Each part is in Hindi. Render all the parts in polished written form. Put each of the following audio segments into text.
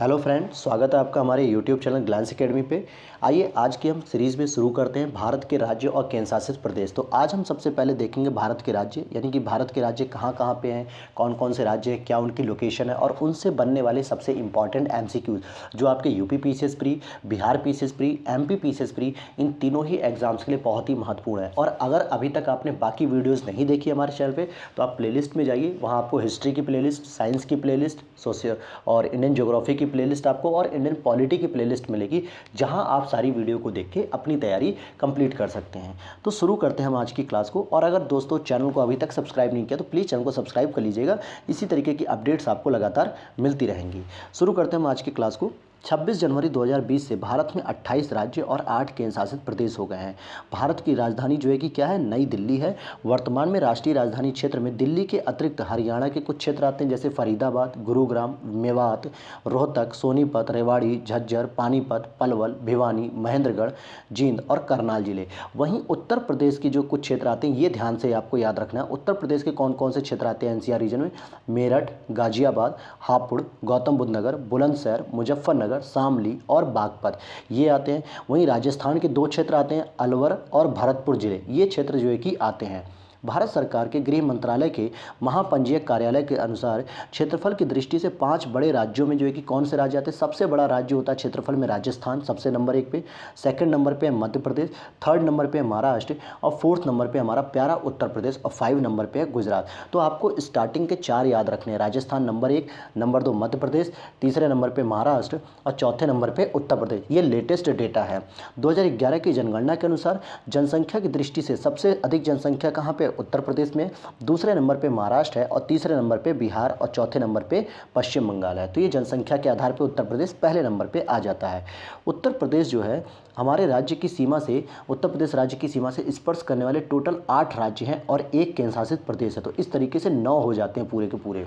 हेलो फ्रेंड, स्वागत है आपका हमारे यूट्यूब चैनल ग्लैंस एकेडमी पे। आइए आज की हम सीरीज़ में शुरू करते हैं भारत के राज्य और केंद्रशासित प्रदेश। तो आज हम सबसे पहले देखेंगे भारत के राज्य, यानी कि भारत के राज्य कहाँ कहाँ पे हैं, कौन कौन से राज्य हैं, क्या उनकी लोकेशन है और उनसे बनने वाले सबसे इंपॉर्टेंट एमसीक्यूज जो आपके UP PCS pre, Bihar PCS pre, MP PCS pre, इन तीनों ही एग्जाम्स के लिए बहुत ही महत्वपूर्ण है। और अगर अभी तक आपने बाकी वीडियोज़ नहीं देखी हमारे चैनल पर तो आप प्लेलिस्ट में जाइए, वहाँ आपको हिस्ट्री की प्लेलिस्ट, साइंस की प्लेलिस्ट, सोशियल और इंडियन ज्योग्राफी की प्लेलिस्ट आपको और इंडियन पॉलिटी की प्लेलिस्ट मिलेगी, जहां आप सारी वीडियो को देख के अपनी तैयारी कंप्लीट कर सकते हैं। तो शुरू करते हैं हम आज की क्लास को। और अगर दोस्तों चैनल को अभी तक सब्सक्राइब नहीं किया तो प्लीज़ चैनल को सब्सक्राइब कर लीजिएगा, इसी तरीके की अपडेट्स आपको लगातार मिलती रहेंगी। शुरू करते हैं हम आज की क्लास को। 26 जनवरी 2020 से भारत में 28 राज्य और 8 केंद्र शासित प्रदेश हो गए हैं। भारत की राजधानी जो है कि क्या है, नई दिल्ली है। वर्तमान में राष्ट्रीय राजधानी क्षेत्र में दिल्ली के अतिरिक्त हरियाणा के कुछ क्षेत्र आते हैं, जैसे फरीदाबाद, गुरुग्राम, मेवात, रोहतक, सोनीपत, रेवाड़ी, झज्जर, पानीपत, पलवल, भिवानी, महेंद्रगढ़, जींद और करनाल जिले। वहीं उत्तर प्रदेश के जो कुछ क्षेत्र आते हैं, ये ध्यान से आपको याद रखना है। उत्तर प्रदेश के कौन कौन से क्षेत्र आते हैं एनसीआर रीजन में? मेरठ, गाजियाबाद, हापुड़, गौतम बुद्ध नगर, बुलंदशहर, मुजफ्फरनगर, शामली और बागपत, ये आते हैं। वहीं राजस्थान के दो क्षेत्र आते हैं, अलवर और भरतपुर जिले, ये क्षेत्र जो है कि आते हैं। भारत सरकार के गृह मंत्रालय के महापंजीयक कार्यालय के अनुसार क्षेत्रफल की दृष्टि से 5 बड़े राज्यों में जो है कि कौन से राज्य आते हैं? सबसे बड़ा राज्य होता है क्षेत्रफल में राजस्थान, सबसे नंबर 1 पे। सेकंड नंबर पे है मध्य प्रदेश, थर्ड नंबर पे है महाराष्ट्र और फोर्थ नंबर पे हमारा प्यारा उत्तर प्रदेश और 5 नंबर पे है गुजरात। तो आपको स्टार्टिंग के 4 याद रखने हैं। राजस्थान नंबर 1, नंबर 2 मध्य प्रदेश, तीसरे नंबर पर महाराष्ट्र और चौथे नंबर पर उत्तर प्रदेश। ये लेटेस्ट डेटा है 2011 की जनगणना के अनुसार। जनसंख्या की दृष्टि से सबसे अधिक जनसंख्या कहाँ पे? उत्तर प्रदेश में। दूसरे नंबर पे महाराष्ट्र है और तीसरे नंबर पे बिहार और चौथे नंबर पे पश्चिम बंगाल है। तो ये जनसंख्या के आधार पे उत्तर प्रदेश पहले नंबर पे आ जाता है। उत्तर प्रदेश जो है हमारे राज्य की सीमा से, उत्तर प्रदेश राज्य की सीमा से स्पर्श करने वाले टोटल 8 राज्य हैं और 1 केंद्र शासित प्रदेश है। तो इस तरीके से 9 हो जाते हैं पूरे के पूरे।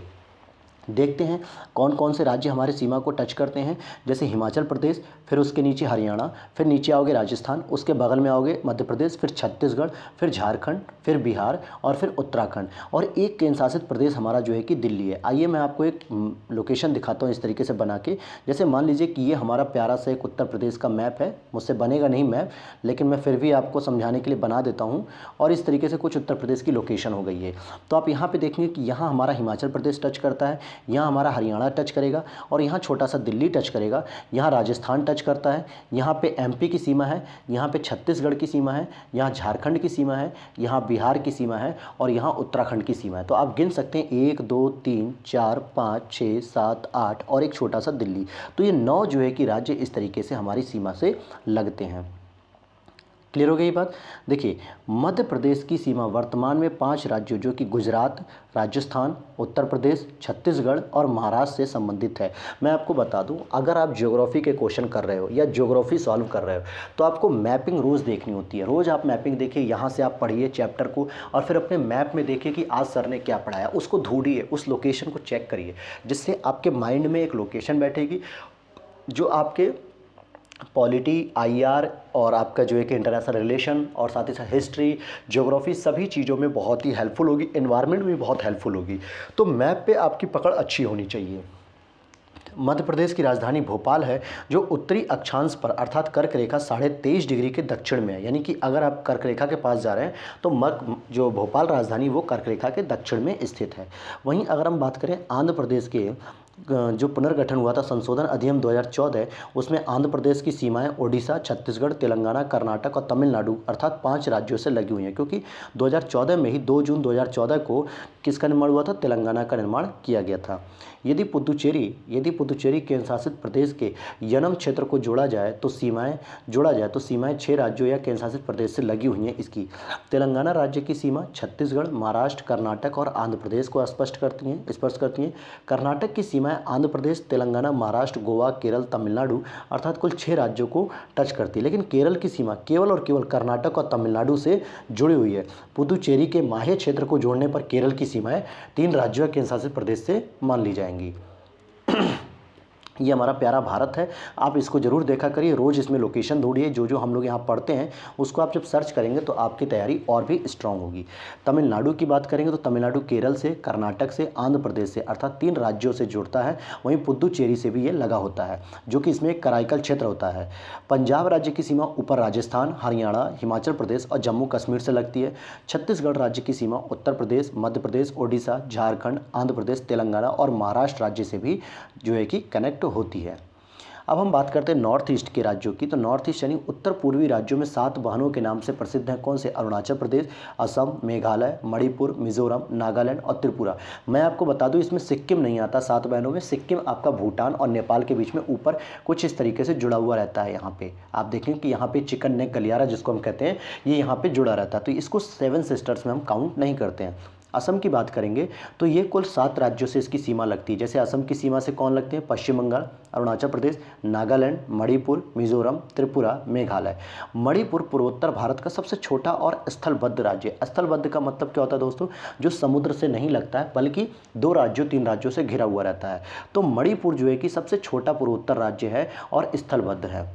देखते हैं कौन कौन से राज्य हमारे सीमा को टच करते हैं। जैसे हिमाचल प्रदेश, फिर उसके नीचे हरियाणा, फिर नीचे आओगे राजस्थान, उसके बगल में आओगे मध्य प्रदेश, फिर छत्तीसगढ़, फिर झारखंड, फिर बिहार और फिर उत्तराखंड और 1 केंद्र शासित प्रदेश हमारा जो है कि दिल्ली है। आइए मैं आपको एक लोकेशन दिखाता हूँ इस तरीके से बना के। जैसे मान लीजिए कि ये हमारा प्यारा सा एक उत्तर प्रदेश का मैप है। मुझसे बनेगा नहीं मैप, लेकिन मैं फिर भी आपको समझाने के लिए बना देता हूँ। और इस तरीके से कुछ उत्तर प्रदेश की लोकेशन हो गई है। तो आप यहाँ पर देखेंगे कि यहाँ हमारा हिमाचल प्रदेश टच करता है, यहाँ हमारा हरियाणा टच करेगा और यहाँ छोटा सा दिल्ली टच करेगा। यहाँ राजस्थान टच करता है, यहाँ पे एमपी की सीमा है, यहाँ पे छत्तीसगढ़ की सीमा है, यहाँ झारखंड की सीमा है, यहाँ बिहार की सीमा है और यहाँ उत्तराखंड की सीमा है। तो आप गिन सकते हैं 1 2 3 4 5 6 7 8 और एक छोटा सा दिल्ली। तो ये 9 जो है कि राज्य इस तरीके से हमारी सीमा से लगते हैं। क्लियर हो गई बात? देखिए, मध्य प्रदेश की सीमा वर्तमान में 5 राज्यों जो कि गुजरात, राजस्थान, उत्तर प्रदेश, छत्तीसगढ़ और महाराष्ट्र से संबंधित है। मैं आपको बता दूं, अगर आप ज्योग्राफी के क्वेश्चन कर रहे हो या ज्योग्राफी सॉल्व कर रहे हो तो आपको मैपिंग रोज़ देखनी होती है। रोज़ आप मैपिंग देखिए, यहाँ से आप पढ़िए चैप्टर को और फिर अपने मैप में देखिए कि आज सर ने क्या पढ़ाया, उसको ढूंढिए, उस लोकेशन को चेक करिए, जिससे आपके माइंड में एक लोकेशन बैठेगी जो आपके पॉलिटी, आईआर और आपका जो है कि इंटरनेशनल रिलेशन और साथ ही साथ हिस्ट्री, ज्योग्राफी, सभी चीज़ों में बहुत ही हेल्पफुल होगी। एनवायरनमेंट में भी बहुत हेल्पफुल होगी। तो मैप पे आपकी पकड़ अच्छी होनी चाहिए। मध्य प्रदेश की राजधानी भोपाल है, जो उत्तरी अक्षांश पर अर्थात कर्क रेखा 23.5 डिग्री के दक्षिण में है। यानी कि अगर आप कर्क रेखा के पास जा रहे हैं तो जो भोपाल राजधानी वो कर्क रेखा के दक्षिण में स्थित है। वहीं अगर हम बात करें आंध्र प्रदेश के, जो पुनर्गठन हुआ था संशोधन अधिनियम 2014, उसमें आंध्र प्रदेश की सीमाएं ओडिशा, छत्तीसगढ़, तेलंगाना, कर्नाटक और तमिलनाडु अर्थात 5 राज्यों से लगी हुई हैं। क्योंकि 2014 में ही 2 जून 2014 को किसका निर्माण हुआ था? तेलंगाना का निर्माण किया गया था। यदि पुदुचेरी केंद्र शासित प्रदेश के यनम क्षेत्र को जोड़ा जाए तो सीमाएं 6 राज्यों या केंद्र शासित प्रदेश से लगी हुई हैं। इसकी तेलंगाना राज्य की सीमा छत्तीसगढ़, महाराष्ट्र, कर्नाटक और आंध्र प्रदेश को स्पर्श करती हैं। कर्नाटक की सीमाएं आंध्र प्रदेश, तेलंगाना, महाराष्ट्र, गोवा, केरल, तमिलनाडु अर्थात कुल 6 राज्यों को टच करती है। लेकिन केरल की सीमा केवल और केवल कर्नाटक और तमिलनाडु से जुड़ी हुई है। पुदुचेरी के माहे क्षेत्र को जोड़ने पर केरल की सीमाएं 3 राज्यों या केंद्र शासित प्रदेश से मान ली जाएंगी। ये हमारा प्यारा भारत है। आप इसको ज़रूर देखा करिए, रोज़ इसमें लोकेशन ढूंढिए, जो जो हम लोग यहाँ पढ़ते हैं उसको आप जब सर्च करेंगे तो आपकी तैयारी और भी स्ट्रांग होगी। तमिलनाडु की बात करेंगे तो तमिलनाडु केरल से, कर्नाटक से, आंध्र प्रदेश से, अर्थात 3 राज्यों से जुड़ता है। वहीं पुद्दुचेरी से भी ये लगा होता है, जो कि इसमें एक कराईकल क्षेत्र होता है। पंजाब राज्य की सीमा ऊपर राजस्थान, हरियाणा, हिमाचल प्रदेश और जम्मू कश्मीर से लगती है। छत्तीसगढ़ राज्य की सीमा उत्तर प्रदेश, मध्य प्रदेश, ओडिशा, झारखंड, आंध्र प्रदेश, तेलंगाना और महाराष्ट्र राज्य से भी जो है कि कनेक्ट होती है। अब हम बात करते हैं नॉर्थ ईस्ट के राज्यों की। तो नॉर्थ ईस्ट यानी उत्तर पूर्वी राज्यों में 7 बहनों के नाम से प्रसिद्ध हैं। कौन से? अरुणाचल प्रदेश, असम, मेघालय, मणिपुर, मिजोरम, नागालैंड और त्रिपुरा। मैं आपको बता दूं, इसमें सिक्किम नहीं आता 7 बहनों में। सिक्किम आपका भूटान और नेपाल के बीच में ऊपर कुछ इस तरीके से जुड़ा हुआ रहता है। यहाँ पे आप देखें कि यहाँ पे चिकन नेक गलियारा जिसको हम कहते हैं, ये यहाँ पे जुड़ा रहता है, तो इसको 7 सिस्टर्स में हम काउंट नहीं करते हैं। असम की बात करेंगे तो ये कुल 7 राज्यों से इसकी सीमा लगती है। जैसे असम की सीमा से कौन लगते हैं? पश्चिम बंगाल, अरुणाचल प्रदेश, नागालैंड, मणिपुर, मिजोरम, त्रिपुरा, मेघालय। मणिपुर पूर्वोत्तर भारत का सबसे छोटा और स्थलबद्ध राज्य है। स्थलबद्ध का मतलब क्या होता है दोस्तों? जो समुद्र से नहीं लगता है, बल्कि 2 राज्यों 3 राज्यों से घिरा हुआ रहता है। तो मणिपुर जो है कि सबसे छोटा पूर्वोत्तर राज्य है और स्थलबद्ध है।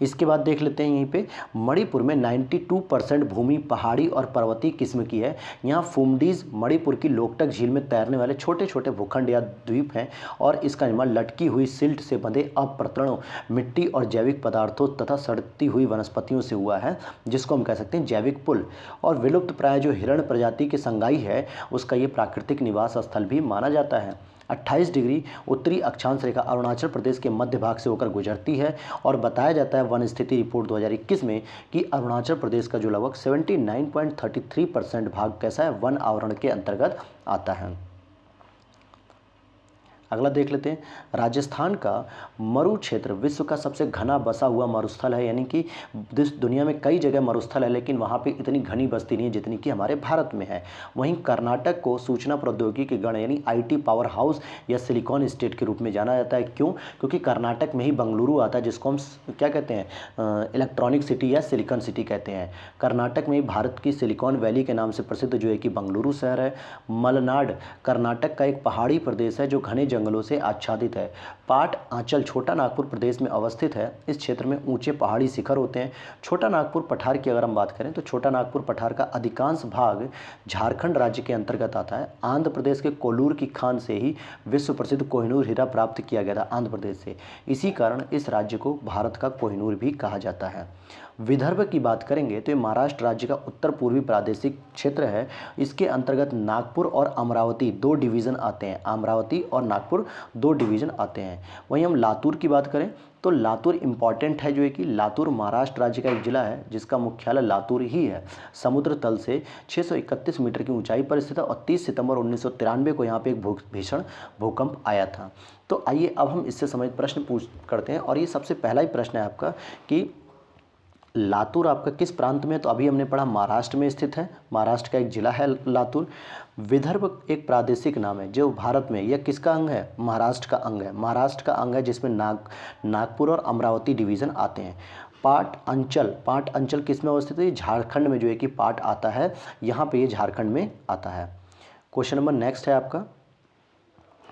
इसके बाद देख लेते हैं यहीं पे मणिपुर में 92% भूमि पहाड़ी और पर्वतीय किस्म की है। यहाँ फुमडीज मणिपुर की लोकटक झील में तैरने वाले छोटे छोटे भूखंड या द्वीप हैं और इसका निर्माण लटकी हुई सिल्ट से बंधे अप्रतरणों, मिट्टी और जैविक पदार्थों तथा सड़ती हुई वनस्पतियों से हुआ है, जिसको हम कह सकते हैं जैविक पुल। और विलुप्त प्राय जो हिरण प्रजाति के संगाई है, उसका ये प्राकृतिक निवास स्थल भी माना जाता है। 28 डिग्री उत्तरी अक्षांश रेखा अरुणाचल प्रदेश के मध्य भाग से होकर गुजरती है और बताया जाता है वन स्थिति रिपोर्ट 2021 में कि अरुणाचल प्रदेश का जो लगभग 79.33% भाग कैसा है? वन आवरण के अंतर्गत आता है। अगला देख लेते हैं, राजस्थान का मरु क्षेत्र विश्व का सबसे घना बसा हुआ मरुस्थल है। यानी कि दुनिया में कई जगह मरुस्थल है, लेकिन वहाँ पे इतनी घनी बस्ती नहीं है जितनी कि हमारे भारत में है। वहीं कर्नाटक को सूचना प्रौद्योगिकी गण यानी IT पावर हाउस या सिलिकॉन स्टेट के रूप में जाना जाता है। क्यों? क्योंकि कर्नाटक में ही बंगलुरु आता है, जिसको हम क्या कहते हैं? इलेक्ट्रॉनिक सिटी या सिलिकॉन सिटी कहते हैं। कर्नाटक में भारत की सिलिकॉन वैली के नाम से प्रसिद्ध जो है कि बंगलुरु शहर है। मलनाड कर्नाटक का एक पहाड़ी प्रदेश है जो घने जंगलों से आच्छादित है। पाट आंचल छोटा नागपुर प्रदेश में अवस्थित है। इस क्षेत्र में ऊंचे पहाड़ी शिखर होते हैं। छोटा नागपुर पठार की अगर हम बात करें तो छोटा नागपुर पठार का अधिकांश भाग झारखंड राज्य के अंतर्गत आता है। आंध्र प्रदेश के कोल्लूर की खान से ही विश्व प्रसिद्ध कोहिनूर हीरा प्राप्त किया गया था, आंध्र प्रदेश से। इसी कारण इस राज्य को भारत का कोहिनूर भी कहा जाता है। विदर्भ की बात करेंगे तो ये महाराष्ट्र राज्य का उत्तर पूर्वी प्रादेशिक क्षेत्र है। इसके अंतर्गत नागपुर और अमरावती 2 डिवीज़न आते हैं। अमरावती और नागपुर 2 डिवीज़न आते हैं। वहीं हम लातूर की बात करें तो लातूर इंपॉर्टेंट है, जो है कि लातूर महाराष्ट्र राज्य का एक जिला है जिसका मुख्यालय लातूर ही है। समुद्र तल से 631 मीटर की ऊंचाई पर स्थित है और 30 सितंबर 1993 को यहाँ पे एक भीषण भूकंप आया था। तो आइए अब हम इससे संबंधित प्रश्न पूछ करते हैं, और ये सबसे पहला ही प्रश्न है आपका कि लातूर आपका किस प्रांत में है? तो अभी हमने पढ़ा महाराष्ट्र में स्थित है, महाराष्ट्र का एक जिला है लातूर। विदर्भ एक प्रादेशिक नाम है जो भारत में, यह किसका अंग है? महाराष्ट्र का अंग है। महाराष्ट्र का अंग है जिसमें नागपुर और अमरावती डिवीज़न आते हैं। पाट अंचल किस में अवस्थित है? झारखंड में जो है कि पाट आता है, यहाँ पे ये झारखंड में आता है। क्वेश्चन नंबर नेक्स्ट है आपका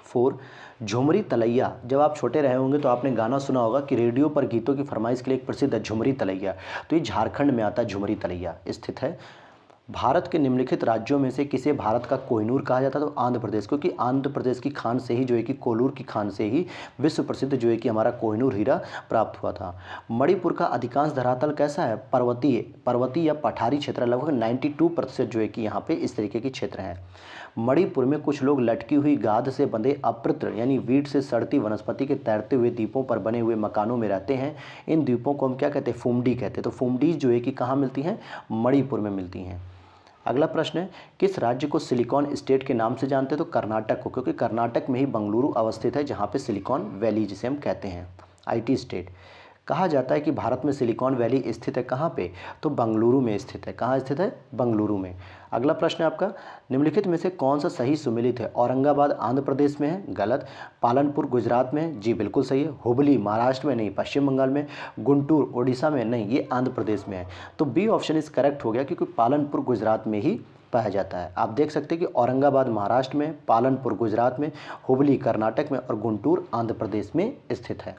4, झुमरी तलैया। जब आप छोटे रहे होंगे तो आपने गाना सुना होगा कि रेडियो पर गीतों की फरमाइश के लिए एक प्रसिद्ध है झुमरी तलैया। तो ये झारखंड में आता है, झुमरी तलैया स्थित है। भारत के निम्नलिखित राज्यों में से किसे भारत का कोहिनूर कहा जाता है? तो आंध्र प्रदेश, क्योंकि आंध्र प्रदेश की खान से ही जो है कि कोल्लूर की खान से ही विश्व प्रसिद्ध जो है कि हमारा कोहिनूर हीरा प्राप्त हुआ था। मणिपुर का अधिकांश धरातल कैसा है? पर्वतीय या पठारी क्षेत्र, लगभग 92% जो है कि यहाँ पे इस तरीके के क्षेत्र हैं। मणिपुर में कुछ लोग लटकी हुई गाद से बंधे अप्रत्र यानी वीट से सड़ती वनस्पति के तैरते हुए द्वीपों पर बने हुए मकानों में रहते हैं। इन द्वीपों को हम क्या कहते हैं? फुमडी कहते हैं। तो फुमडीज जो है कि कहाँ मिलती हैं? मणिपुर में मिलती हैं। अगला प्रश्न है, किस राज्य को सिलिकॉन स्टेट के नाम से जानते हैं? तो कर्नाटक को, क्योंकि कर्नाटक में ही बंगलुरु अवस्थित है जहाँ पे सिलिकॉन वैली जिसे हम कहते हैं, IT स्टेट। कहा जाता है कि भारत में सिलिकॉन वैली स्थित है कहाँ पे, तो बेंगलुरु में स्थित है। कहाँ स्थित है, बेंगलुरु में। अगला प्रश्न है आपका, निम्नलिखित में से कौन सा सही सुमेलित है। औरंगाबाद आंध्र प्रदेश में है, गलत। पालनपुर गुजरात में है, जी बिल्कुल सही है। हुबली महाराष्ट्र में, नहीं। पश्चिम बंगाल में। गुंटूर ओडिशा में, नहीं, ये आंध्र प्रदेश में है। तो बी ऑप्शन इज करेक्ट हो गया, क्योंकि पालनपुर गुजरात में ही पाया जाता है। आप देख सकते हैं कि औरंगाबाद महाराष्ट्र में, पालनपुर गुजरात में, हुबली कर्नाटक में और गुंटूर आंध्र प्रदेश में स्थित है।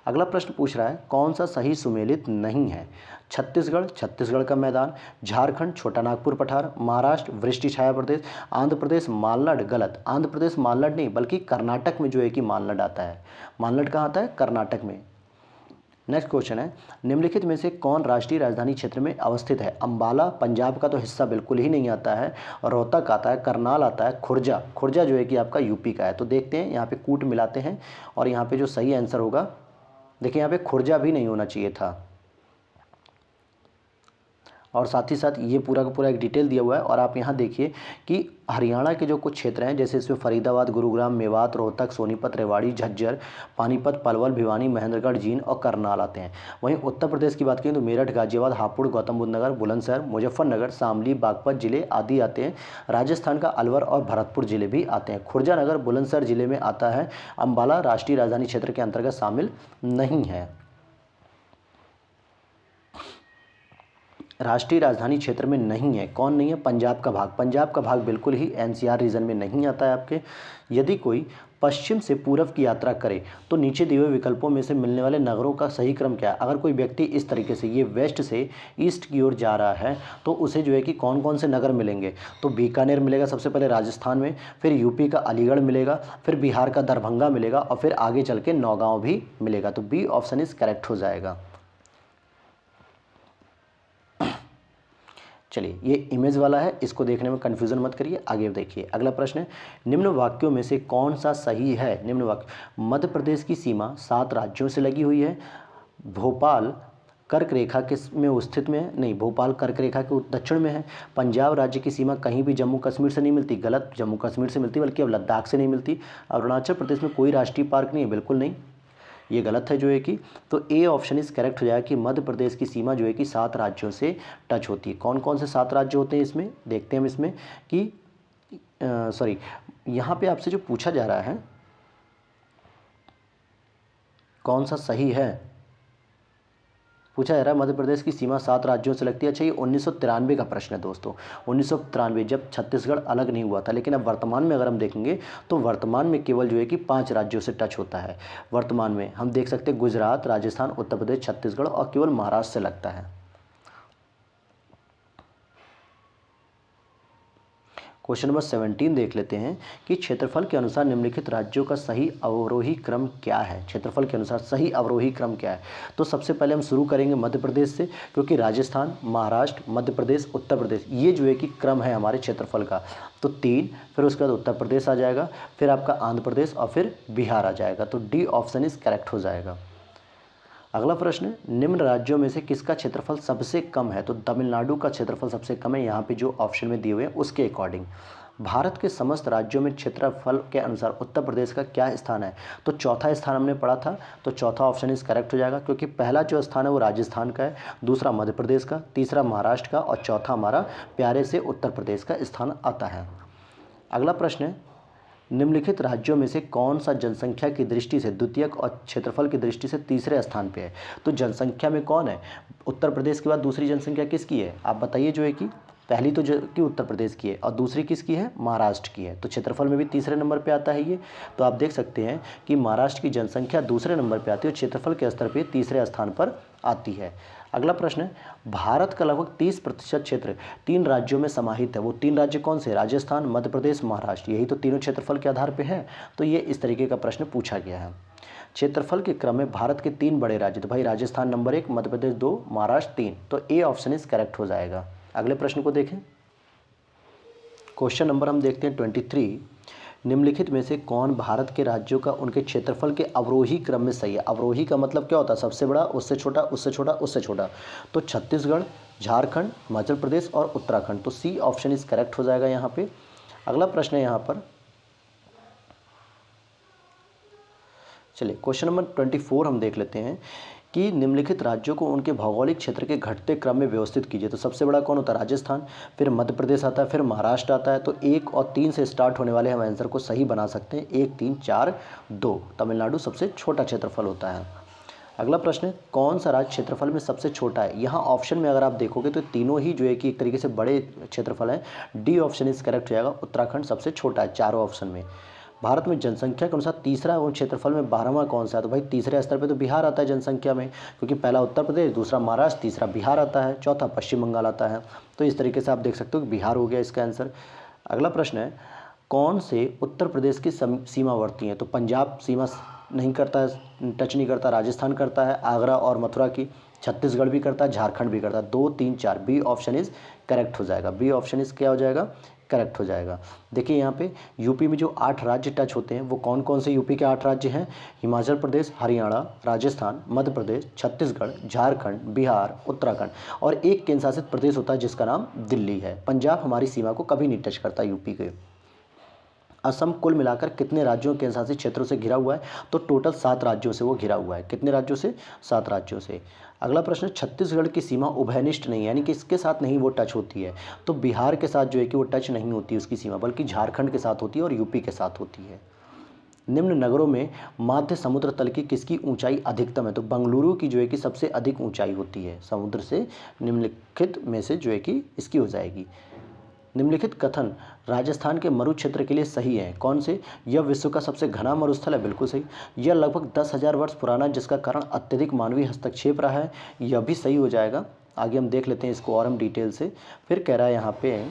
अगला प्रश्न पूछ रहा है, कौन सा सही सुमेलित नहीं है। छत्तीसगढ़, छत्तीसगढ़ का मैदान। झारखंड, छोटा नागपुर पठार। महाराष्ट्र, वृष्टि छाया प्रदेश। आंध्र प्रदेश, मालनाड, गलत। आंध्र प्रदेश मालनाड नहीं, बल्कि कर्नाटक में जो है कि मालनाड आता है। मालनाड कहाँ आता है, कर्नाटक में। नेक्स्ट क्वेश्चन है, निम्नलिखित में से कौन राष्ट्रीय राजधानी क्षेत्र में अवस्थित है। अंबाला पंजाब का तो हिस्सा बिल्कुल ही नहीं आता है। रोहतक आता है, करनाल आता है, खुर्जा, खुर्जा जो है कि आपका यूपी का है। तो देखते हैं, यहाँ पे कूट मिलाते हैं और यहाँ पे जो सही आंसर होगा, देखिए यहाँ पे खुर्जा भी नहीं होना चाहिए था। और साथ ही साथ ये पूरा का पूरा एक डिटेल दिया हुआ है। और आप यहाँ देखिए कि हरियाणा के जो कुछ क्षेत्र हैं, जैसे इसमें फरीदाबाद, गुरुग्राम, मेवात, रोहतक, सोनीपत, रेवाड़ी, झज्जर, पानीपत, पलवल, भिवानी, महेंद्रगढ़, जींद और करनाल आते हैं। वहीं उत्तर प्रदेश की बात करें तो मेरठ, गाजियाबाद, हापुड़, गौतम बुद्ध नगर, बुलंदशहर, मुजफ्फरनगर, शामली, बागपत जिले आदि आते हैं। राजस्थान का अलवर और भरतपुर जिले भी आते हैं। खुर्जा नगर बुलंदशहर जिले में आता है। अम्बाला राष्ट्रीय राजधानी क्षेत्र के अंतर्गत शामिल नहीं है। राष्ट्रीय राजधानी क्षेत्र में नहीं है, कौन नहीं है, पंजाब का भाग। पंजाब का भाग बिल्कुल ही एनसीआर रीजन में नहीं आता है आपके। यदि कोई पश्चिम से पूर्व की यात्रा करे तो नीचे दिए हुए विकल्पों में से मिलने वाले नगरों का सही क्रम क्या है। अगर कोई व्यक्ति इस तरीके से ये वेस्ट से ईस्ट की ओर जा रहा है तो उसे जो है कि कौन कौन से नगर मिलेंगे, तो बीकानेर मिलेगा सबसे पहले राजस्थान में, फिर यूपी का अलीगढ़ मिलेगा, फिर बिहार का दरभंगा मिलेगा और फिर आगे चल के नौगांव भी मिलेगा। तो बी ऑप्शन इज करेक्ट हो जाएगा। चलिए, ये इमेज वाला है, इसको देखने में कन्फ्यूजन मत करिए। आगे देखिए, अगला प्रश्न है, निम्न वाक्यों में से कौन सा सही है। निम्न वाक्य, मध्य प्रदेश की सीमा 7 राज्यों से लगी हुई है। भोपाल कर्क रेखा के में स्थित में है, नहीं, भोपाल कर्क रेखा के दक्षिण में है। पंजाब राज्य की सीमा कहीं भी जम्मू कश्मीर से नहीं मिलती, गलत। जम्मू कश्मीर से मिलती, बल्कि अब लद्दाख से नहीं मिलती। अरुणाचल प्रदेश में कोई राष्ट्रीय पार्क नहीं है, बिल्कुल नहीं, ये गलत है जो है कि। तो ए ऑप्शन इज करेक्ट हो जाएगा कि मध्य प्रदेश की सीमा जो है कि 7 राज्यों से टच होती है। कौन कौन से 7 राज्य होते हैं इसमें, देखते हैं हम इसमें कि सॉरी, यहाँ पे आपसे जो पूछा जा रहा है कौन सा सही है, पूछा जा रहा है मध्य प्रदेश की सीमा 7 राज्यों से लगती है। अच्छा, ये 1993 का प्रश्न है दोस्तों। 1993 जब छत्तीसगढ़ अलग नहीं हुआ था। लेकिन अब वर्तमान में अगर हम देखेंगे तो वर्तमान में केवल जो है कि 5 राज्यों से टच होता है। वर्तमान में हम देख सकते हैं गुजरात, राजस्थान, उत्तर प्रदेश, छत्तीसगढ़ और केवल महाराष्ट्र से लगता है। क्वेश्चन नंबर 17 देख लेते हैं कि क्षेत्रफल के अनुसार निम्नलिखित राज्यों का सही अवरोही क्रम क्या है। क्षेत्रफल के अनुसार सही अवरोही क्रम क्या है। तो सबसे पहले हम शुरू करेंगे मध्य प्रदेश से, क्योंकि राजस्थान, महाराष्ट्र, मध्य प्रदेश, उत्तर प्रदेश, ये जो है कि क्रम है हमारे क्षेत्रफल का। तो 3, फिर उसके बाद उत्तर प्रदेश आ जाएगा, फिर आपका आंध्र प्रदेश और फिर बिहार आ जाएगा। तो डी ऑप्शन इज करेक्ट हो जाएगा। अगला प्रश्न, निम्न राज्यों में से किसका क्षेत्रफल सबसे कम है। तो तमिलनाडु का क्षेत्रफल सबसे कम है, यहाँ पे जो ऑप्शन में दिए हुए हैं उसके अकॉर्डिंग। भारत के समस्त राज्यों में क्षेत्रफल के अनुसार उत्तर प्रदेश का क्या स्थान है। तो चौथा स्थान हमने पढ़ा था, तो चौथा ऑप्शन इज करेक्ट हो जाएगा, क्योंकि पहला जो स्थान है वो राजस्थान का है, दूसरा मध्य प्रदेश का, तीसरा महाराष्ट्र का और चौथा हमारा प्यारे से उत्तर प्रदेश का स्थान आता है। अगला प्रश्न है, निम्नलिखित राज्यों में से कौन सा जनसंख्या की दृष्टि से द्वितीयक और क्षेत्रफल की दृष्टि से तीसरे स्थान पे है। तो जनसंख्या में कौन है, उत्तर प्रदेश के बाद दूसरी जनसंख्या किसकी है, आप बताइए। जो है कि पहली तो जो कि उत्तर प्रदेश की है और दूसरी किसकी है, महाराष्ट्र की है। तो क्षेत्रफल में भी तीसरे नंबर पे आता है ये। तो आप देख सकते हैं कि महाराष्ट्र की जनसंख्या दूसरे नंबर पे आती है और क्षेत्रफल के स्तर पे तीसरे स्थान पर आती है। अगला प्रश्न है, भारत का लगभग 30% क्षेत्र 3 राज्यों में समाहित है। वो 3 राज्य कौन से, राजस्थान, मध्य प्रदेश, महाराष्ट्र, यही तो तीनों क्षेत्रफल के आधार पे है। तो ये इस तरीके का प्रश्न पूछा गया है। क्षेत्रफल के क्रम में भारत के 3 बड़े राज्य, तो भाई राजस्थान नंबर 1, मध्य प्रदेश 2, महाराष्ट्र 3। तो ए ऑप्शन इज करेक्ट हो जाएगा। अगले प्रश्न को देखें। क्वेश्चन नंबर हम देखते हैं 23, निम्नलिखित में से कौन भारत के राज्यों का उनके क्षेत्रफल के अवरोही क्रम में सही है। अवरोही का मतलब क्या होता है, सबसे बड़ा, उससे छोटा, उससे छोटा, उससे छोटा। तो छत्तीसगढ़, झारखंड, हिमाचल प्रदेश और उत्तराखंड। तो सी ऑप्शन इज करेक्ट हो जाएगा यहाँ पे। अगला प्रश्न है यहाँ पर, चलिए क्वेश्चन नंबर 24 हम देख लेते हैं कि निम्नलिखित राज्यों को उनके भौगोलिक क्षेत्र के घटते क्रम में व्यवस्थित कीजिए। तो सबसे बड़ा कौन होता है? राजस्थान, फिर मध्य प्रदेश आता है, फिर महाराष्ट्र आता है। तो 1 और 3 से स्टार्ट होने वाले हम आंसर को सही बना सकते हैं। 1, 3, 4, 2। तमिलनाडु सबसे छोटा क्षेत्रफल होता है। अगला प्रश्न है, कौन सा राज्य क्षेत्रफल में सबसे छोटा है? यहाँ ऑप्शन में अगर आप देखोगे तो तीनों ही जो है कि एक तरीके से बड़े क्षेत्रफल हैं। डी ऑप्शन इज करेक्ट हो जाएगा। उत्तराखंड सबसे छोटा है चारों ऑप्शन में। भारत में जनसंख्या के अनुसार तीसरा एवं क्षेत्रफल में 12वां कौन सा है? तो भाई तीसरे स्तर पे तो बिहार आता है जनसंख्या में, क्योंकि पहला उत्तर प्रदेश, दूसरा महाराष्ट्र, तीसरा बिहार आता है, चौथा पश्चिम बंगाल आता है। तो इस तरीके से आप देख सकते हो कि बिहार हो गया इसका आंसर। अगला प्रश्न है, कौन से उत्तर प्रदेश की सीमावर्ती हैं? तो पंजाब सीमा नहीं करता है, टच नहीं करता। राजस्थान करता है, आगरा और मथुरा की। छत्तीसगढ़ भी करता है, झारखंड भी करता है। 2, 3, 4 बी ऑप्शन इज करेक्ट हो जाएगा। बी ऑप्शन इज क्या हो जाएगा? करेक्ट हो जाएगा। देखिए यहाँ पे यूपी में जो 8 राज्य टच होते हैं वो कौन कौन से यूपी के 8 राज्य हैं? हिमाचल प्रदेश, हरियाणा, राजस्थान, मध्य प्रदेश, छत्तीसगढ़, झारखंड, बिहार, उत्तराखंड और एक केंद्र शासित प्रदेश होता है जिसका नाम दिल्ली है। पंजाब हमारी सीमा को कभी नहीं टच करता यूपी के। असम कुल मिलाकर कितने राज्यों के केंद्रशासित क्षेत्रों से घिरा हुआ है? तो टोटल 7 राज्यों से वो घिरा हुआ है। कितने राज्यों से? 7 राज्यों से। अगला प्रश्न, छत्तीसगढ़ की सीमा उभयनिष्ठ नहीं है, यानी कि इसके साथ नहीं वो टच होती है। तो बिहार के साथ जो है कि वो टच नहीं होती है उसकी सीमा, बल्कि झारखंड के साथ होती है और यूपी के साथ होती है। निम्न नगरों में माध्य समुद्र तल की किसकी ऊंचाई अधिकतम है? तो बंगलुरु की जो है कि सबसे अधिक ऊंचाई होती है समुद्र से। निम्नलिखित में से जो है कि इसकी हो जाएगी। निम्नलिखित कथन राजस्थान के मरु क्षेत्र के लिए सही है। कौन से? यह विश्व का सबसे घना मरुस्थल है, बिल्कुल सही। यह लगभग 10,000 वर्ष पुराना जिसका कारण अत्यधिक मानवीय हस्तक्षेप रहा है, यह भी सही हो जाएगा। आगे हम देख लेते हैं इसको और हम डिटेल से। फिर कह रहा है यहाँ पे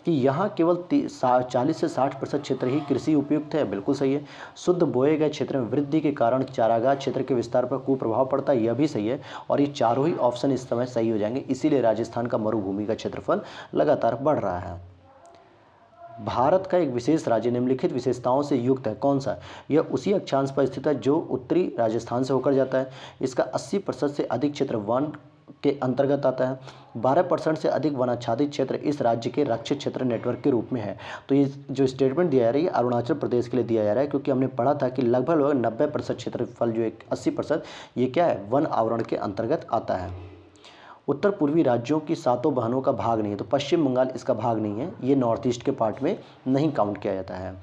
कि यहाँ केवल 40 से 60% क्षेत्र ही कृषि उपयुक्त है, बिल्कुल सही है। शुद्ध बोए गए क्षेत्र में वृद्धि के कारण चारागाह क्षेत्र के विस्तार पर कुप्रभाव पड़ता है, यह भी सही है। और ये चारों ही ऑप्शन इस समय सही हो जाएंगे, इसीलिए राजस्थान का मरुभूमि का क्षेत्रफल लगातार बढ़ रहा है। भारत का एक विशेष राज्य निम्नलिखित विशेषताओं से युक्त है, कौन सा? यह उसी अक्षांश पर स्थित है जो उत्तरी राजस्थान से होकर जाता है। इसका 80% से अधिक क्षेत्र वन के अंतर्गत आता है। 12% से अधिक वनाच्छादित क्षेत्र इस राज्य के रक्षित क्षेत्र नेटवर्क के रूप में है। तो ये जो स्टेटमेंट दिया जा रहा है ये अरुणाचल प्रदेश के लिए दिया जा रहा है, क्योंकि हमने पढ़ा था कि लगभग 90% क्षेत्रफल जो है 80% ये क्या है? वन आवरण के अंतर्गत आता है। उत्तर पूर्वी राज्यों की 7 बहनों का भाग नहीं है, तो पश्चिम बंगाल इसका भाग नहीं है, ये नॉर्थ ईस्ट के पार्ट में नहीं काउंट किया जाता है।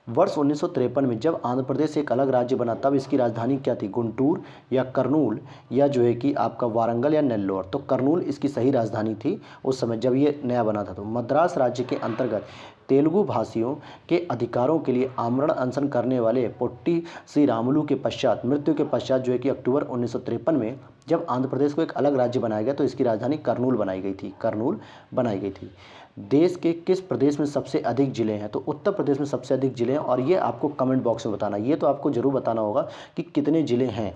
वर्ष 1953 में जब आंध्र प्रदेश एक अलग राज्य बना तब इसकी राजधानी क्या थी? गुंटूर या करनूल या जो है कि आपका वारंगल या नेल्लोर। तो करनूल इसकी सही राजधानी थी उस समय जब ये नया बना था। तो मद्रास राज्य के अंतर्गत तेलुगु भाषियों के अधिकारों के लिए आमरण अनशन करने वाले पोट्टी श्री रामुलु के पश्चात मृत्यु के पश्चात जो है कि अक्टूबर 1953 में जब आंध्र प्रदेश को एक अलग राज्य बनाया गया तो इसकी राजधानी करनूल बनाई गई थी। करनूल बनाई गई थी। देश के किस प्रदेश में सबसे अधिक जिले हैं? तो उत्तर प्रदेश में सबसे अधिक जिले हैं, और ये आपको कमेंट बॉक्स में बताना, ये तो आपको जरूर बताना होगा कि कितने जिले हैं।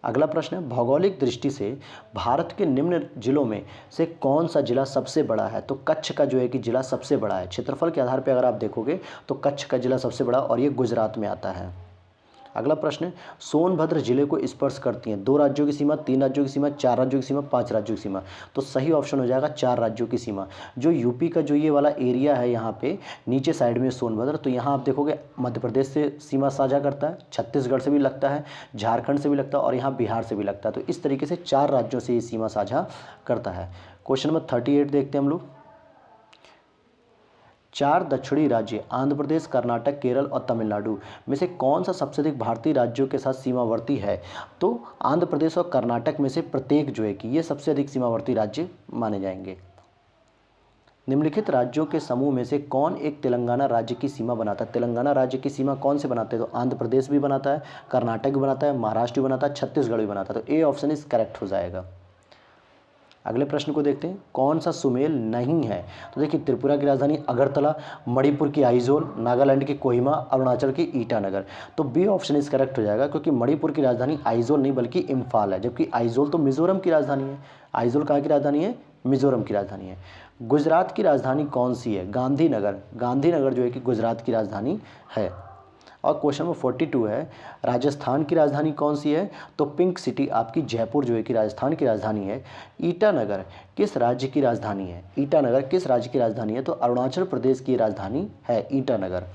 अगला प्रश्न है, भौगोलिक दृष्टि से भारत के निम्न जिलों में से कौन सा जिला सबसे बड़ा है? तो कच्छ का जो है कि जिला सबसे बड़ा है। क्षेत्रफल के आधार पर अगर आप देखोगे तो कच्छ का जिला सबसे बड़ा और ये गुजरात में आता है। अगला प्रश्न है, सोनभद्र जिले को स्पर्श करती हैं 2 राज्यों की सीमा, 3 राज्यों की सीमा, 4 राज्यों की सीमा, 5 राज्यों की सीमा। तो सही ऑप्शन हो जाएगा 4 राज्यों की सीमा। जो यूपी का जो ये वाला एरिया है यहाँ पे नीचे साइड में सोनभद्र, तो यहाँ आप देखोगे मध्य प्रदेश से सीमा साझा करता है, छत्तीसगढ़ से भी लगता है, झारखंड से भी लगता है और यहाँ बिहार से भी लगता है। तो इस तरीके से 4 राज्यों से ये सीमा साझा करता है। क्वेश्चन नंबर 38 देखते हैं हम लोग। 4 दक्षिणी राज्य आंध्र प्रदेश, कर्नाटक, केरल और तमिलनाडु में से कौन सा सबसे अधिक भारतीय राज्यों के साथ सीमावर्ती है? तो आंध्र प्रदेश और कर्नाटक में से प्रत्येक जो है कि ये सबसे अधिक सीमावर्ती राज्य माने जाएंगे। निम्नलिखित राज्यों के समूह में से कौन एक तेलंगाना राज्य की सीमा बनाता है? तेलंगाना राज्य की सीमा कौन से बनाते हैं? तो आंध्र प्रदेश भी बनाता है, कर्नाटक भी बनाता है, महाराष्ट्र भी बनाता है, छत्तीसगढ़ भी बनाता है। तो ए ऑप्शन इज करेक्ट हो जाएगा। अगले प्रश्न को देखते हैं, कौन सा सुमेल नहीं है? तो देखिए त्रिपुरा की राजधानी अगरतला, मणिपुर की आइजोल, नागालैंड की कोहिमा, अरुणाचल की ईटानगर। तो बी ऑप्शन इज करेक्ट हो जाएगा, क्योंकि मणिपुर की राजधानी आइजोल नहीं बल्कि इम्फाल है, जबकि आइजोल तो मिजोरम की राजधानी है। आइजोल कहाँ की राजधानी है? मिजोरम की राजधानी है। गुजरात की राजधानी कौन सी है? गांधीनगर। गांधीनगर जो है कि गुजरात की राजधानी है। और क्वेश्चन नंबर 42 है, राजस्थान की राजधानी कौन सी है? तो पिंक सिटी आपकी जयपुर जो है कि राजस्थान की राजधानी है। ईटानगर किस राज्य की राजधानी है? ईटानगर किस राज्य की राजधानी है? तो अरुणाचल प्रदेश की राजधानी है ईटानगर।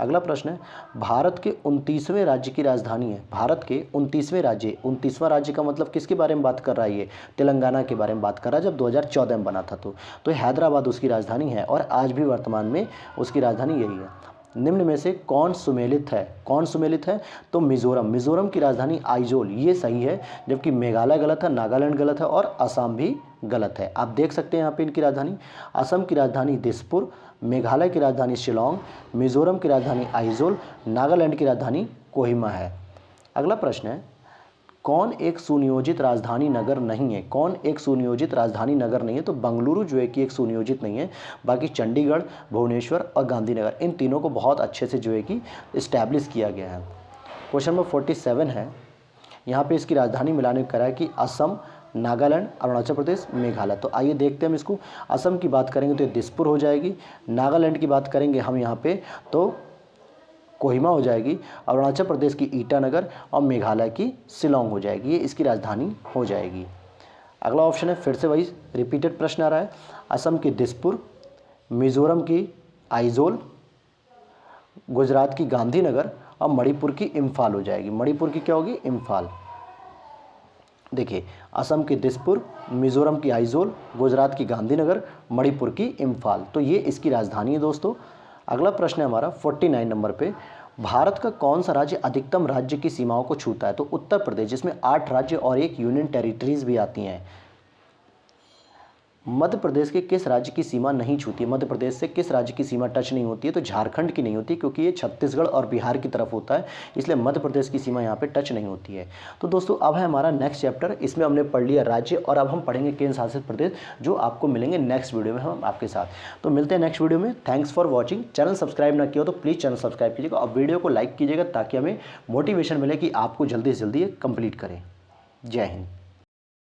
अगला प्रश्न है, भारत के 29वें राज्य की राजधानी है। भारत के 29वें राज्य, 29वां राज्य का मतलब किसके बारे में बात कर रहा है? ये तेलंगाना के बारे में बात कर रहा है, जब 2014 में बना था। तो हैदराबाद उसकी राजधानी है और आज भी वर्तमान में उसकी राजधानी यही है। निम्न में से कौन सुमेलित है? कौन सुमेलित है? तो मिजोरम। मिजोरम की राजधानी आइजोल, ये सही है, जबकि मेघालय गलत है, नागालैंड गलत है और असम भी गलत है। आप देख सकते हैं यहाँ पे इनकी राजधानी। असम की राजधानी दिसपुर, मेघालय की राजधानी शिलोंग, मिजोरम की राजधानी आइजोल, नागालैंड की राजधानी कोहिमा है। अगला प्रश्न है, कौन एक सुनियोजित राजधानी नगर नहीं है? कौन एक सुनियोजित राजधानी नगर नहीं है? तो बंगलुरु जो है कि एक सुनियोजित नहीं है, बाकी चंडीगढ़, भुवनेश्वर और गांधीनगर, इन तीनों को बहुत अच्छे से जो है कि इस्टेब्लिश किया गया है। क्वेश्चन नंबर 47 है, यहाँ पे इसकी राजधानी मिलाने करा है कि असम, नागालैंड, अरुणाचल प्रदेश, मेघालय। तो आइए देखते हैं हम इसको। असम की बात करेंगे तो दिसपुर हो जाएगी, नागालैंड की बात करेंगे हम यहाँ पे तो कोहिमा हो जाएगी, अरुणाचल प्रदेश की ईटानगर और मेघालय की शिलोंग हो जाएगी, ये इसकी राजधानी हो जाएगी। अगला ऑप्शन है, फिर से वही रिपीटेड प्रश्न आ रहा है, असम की दिसपुर, मिजोरम की आइजोल, गुजरात की गांधीनगर और मणिपुर की इम्फाल हो जाएगी। मणिपुर की क्या होगी? इम्फाल। देखिए, असम की दिसपुर, मिजोरम की आइजोल, गुजरात की गांधीनगर, मणिपुर की इम्फाल, तो ये इसकी राजधानी है दोस्तों। अगला प्रश्न है हमारा 49 नंबर पे, भारत का कौन सा राज्य अधिकतम राज्य की सीमाओं को छूता है? तो उत्तर प्रदेश, जिसमें 8 राज्य और 1 यूनियन टेरिटरीज भी आती हैं। मध्य प्रदेश के किस राज्य की सीमा नहीं छूती है? मध्य प्रदेश से किस राज्य की सीमा टच नहीं होती है? तो झारखंड की नहीं होती, क्योंकि ये छत्तीसगढ़ और बिहार की तरफ होता है, इसलिए मध्य प्रदेश की सीमा यहाँ पे टच नहीं होती है। तो दोस्तों, अब है हमारा नेक्स्ट चैप्टर, इसमें हमने पढ़ लिया राज्य और अब हम पढ़ेंगे केंद्र शासित प्रदेश, जो आपको मिलेंगे नेक्स्ट वीडियो में हम आपके साथ। तो मिलते हैं नेक्स्ट वीडियो में। Thanks for watching. Channel subscribe ना किया हो तो प्लीज़ चैनल सब्सक्राइब कीजिएगा और वीडियो को लाइक कीजिएगा, ताकि हमें मोटिवेशन मिले कि आपको जल्दी से जल्दी ये कंप्लीट करें। जय हिंद।